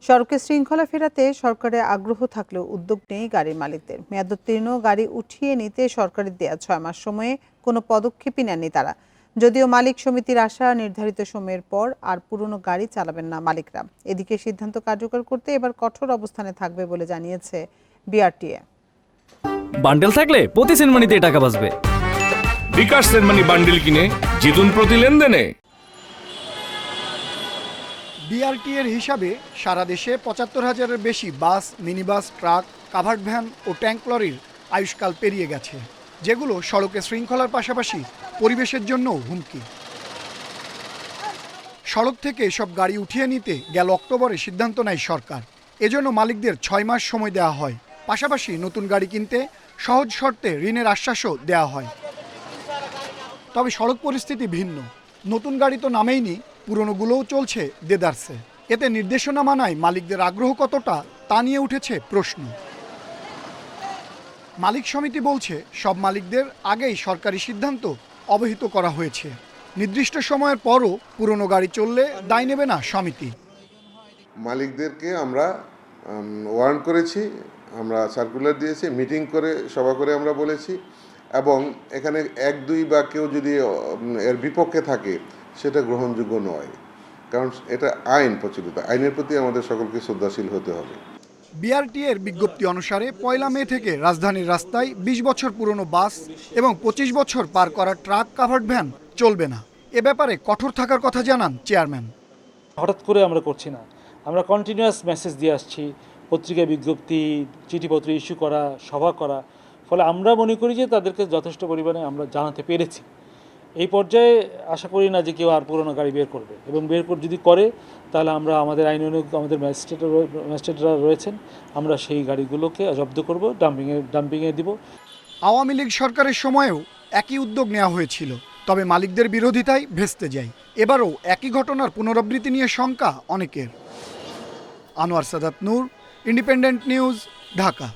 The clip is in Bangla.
সড়কে শৃঙ্খলা ফেরাতে সরকারের আগ্রহ থাকলেও উদ্যোগ নেই গাড়ির মালিকদের। মেয়াদোত্তীর্ণ গাড়ি উঠিয়ে নিতে সরকারের দেয়া 6 মাস সময়ে কোনো পদক্ষেপই নেননি তারা। যদিও মালিক সমিতির আশা, নির্ধারিত সময়ের পর আর পুরনো গাড়ি চালাবেন না মালিকরা। এদিকে সিদ্ধান্ত কার্যকর করতে এবার কঠোর অবস্থানে থাকবে বলে জানিয়েছে বিআরটিএ। বান্ডেল থাকলে প্রতি সেনমানিতে টাকা বাঁচবে। বিকাশ সেনমানি বান্ডেল কিনে জিতুন প্রতি লেনদেনে। বিআরটিএর হিসাবে সারা দেশে ৭৫,০০০-এর বেশি বাস, মিনিবাস, ট্রাক, কাভার্ড ভ্যান ও ট্যাঙ্ক লরির আয়ুষ্কাল পেরিয়ে গেছে, যেগুলো সড়কে শৃঙ্খলার পাশাপাশি পরিবেশের জন্যও হুমকি। সড়ক থেকে এসব গাড়ি উঠিয়ে নিতে গেল অক্টোবরে সিদ্ধান্ত নেয় সরকার। এজন্য মালিকদের ৬ মাস সময় দেওয়া হয়। পাশাপাশি নতুন গাড়ি কিনতে সহজ শর্তে ঋণের আশ্বাসও দেওয়া হয়। তবে সড়ক পরিস্থিতি ভিন্ন। নতুন গাড়ি তো নামেইনি, পুরনোগুলোও চলছে দেদারসে। এতে নির্দেশনা মানায় মালিকদের আগ্রহ কতটা তা নিয়ে উঠেছে প্রশ্ন। মালিক সমিতি বলছে, সব মালিকদের আগেই সরকারি সিদ্ধান্ত অবহিত করা হয়েছে। নির্দিষ্ট সময়ের পরও পুরনো গাড়ি চললে দায় নেবে না সমিতি। মালিকদেরকে আমরা ওয়ার্ন করেছি, আমরা সার্কুলার দিয়েছি, মিটিং করে সভা করে আমরা বলেছি, এবং এখানে ১-২ বা কেউ যদি এর বিপক্ষে থাকে সেটা গ্রহণযোগ্য নয়, কারণ এটা আইন প্রচলিত। আইনের প্রতি আমাদের সকলকে শ্রদ্ধাশীল হতে হবে। বিআরটিএর বিজ্ঞপ্তি অনুসারে ১ মে থেকে রাজধানীর রাস্তায় ২০ বছর পুরনো বাস এবং ২৫ বছর পার করা ট্রাক, কাভার্ড ভ্যান চলবে না। এ ব্যাপারে কঠোর থাকার কথা জানান চেয়ারম্যান। হঠাৎ করে আমরা করছি না, আমরা কন্টিনিউয়াস মেসেজ দিয়ে আসছি, পত্রিকায় বিজ্ঞপ্তি, চিঠিপত্র ইস্যু করা, সভা করা। ফলে আমরা মনে করি যে তাদেরকে যথেষ্ট পরিমাণে আমরা জানাতে পেরেছি। এই পর্যায়ে আশা করি না যে কেউ আর পুরোনো গাড়ি বের করবে, এবং বের করে যদি করে তাহলে আমরা আমাদের আইন অনুযায়ী, আমাদের ম্যাজিস্ট্রেটরা রয়েছেন, আমরা সেই গাড়িগুলোকে জব্দ করব, ডাম্পিংয়ে দিব। আওয়ামী লীগ সরকারের সময়েও একই উদ্যোগ নেওয়া হয়েছিল, তবে মালিকদের বিরোধিতায় ভেস্তে যায়। এবারও একই ঘটনার পুনরাবৃত্তি নিয়ে শঙ্কা অনেকের। আনোয়ার সাদাত নূর, ইন্ডিপেন্ডেন্ট নিউজ, ঢাকা।